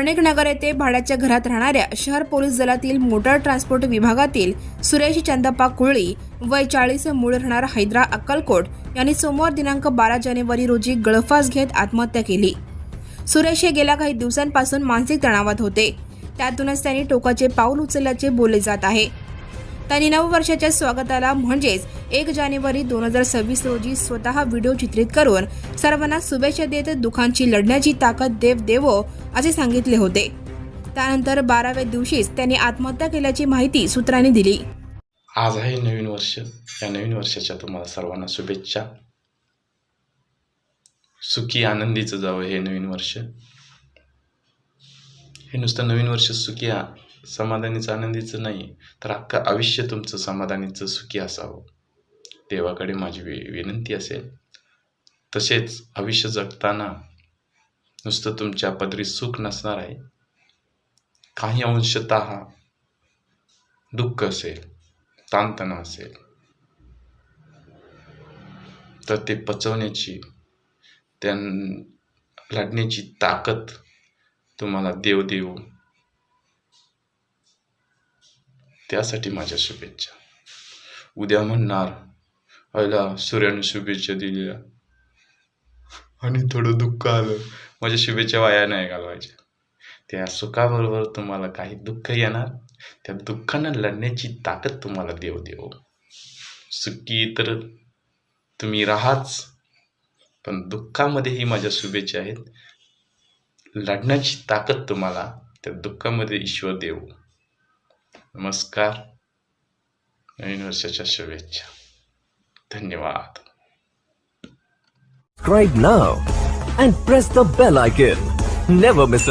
माणिक नगर येथे भाड्याच्या घरात राहणाऱ्या शहर पोलीस दलातील मोटार ट्रान्सपोर्ट विभागातील सुरेश चंदप्पा कुळी वय 40 मूळ राहणार हैदरा अक्कलकोट यांनी सोमवार दिनांक 12 जानेवारी रोजी गळफास घेत आत्महत्या केली। सुरेश हे गेल्या काही दिवसांपासून मानसिक तणावात होते। त्यातूनच त्यांनी टोकाचे पाऊल उचलल्याचे बोलले जात आहे। त्यांनी नववर्षाच्या स्वागताला म्हणजेच 1 जानेवारी 2026 रोजी स्वतः व्हिडिओ चित्रित करून सर्वांना शुभेच्छा देत दुःखांची लढण्याची ताकद देव देवो असे सांगितले होते। त्यानंतर 12व्या दिवशीच त्यांनी आत्महत्या केल्याची माहिती सूत्रांनी दिली। आज आहे नवीन वर्ष। या नवीन वर्षाच्या तुम्हाला सर्वांना शुभेच्छा। सुखी आनंदीचं जावं हे नवीन वर्ष। हे नुसतं नवीन वर्ष सुखी समाधानीचं आनंदीचं नाही, तर अख्खं आयुष्य तुमचं समाधानीचं सुखी असावं, देवाकडे माझी विनंती असेल। तसेच आयुष्य जगताना नुसतं तुमच्या पदरी सुख नसणार आहे, काही अंशतः दुःख असेल, ताणतणाव असेल, तर ते पचवण्याची, त्या लढण्याची ताकद तुम्हाला देव देवो, त्यासाठी माझ्या शुभेच्छा। उद्या म्हणणार आयला सूर्याने शुभेच्छा दिल्या आणि थोडं दुःख आलं, माझ्या शुभेच्छा वाया नाही घालवायच्या। त्या सुखाबरोबर तुम्हाला काही दुःख येणार, त्या दुःखानं लढण्याची ताकद तुम्हाला देव देवो। सुखी तर तुम्ही राहाच, पण दुःखामध्येही माझ्या शुभेच्छा आहेत। लढण्याची ताकद तुम्हाला त्या दुःखामध्ये ईश्वर देवो। नमस्कार, नवीन वर्षाच्या शुभेच्छा। धन्यवाद। Subscribe now and press the bell icon. Never miss an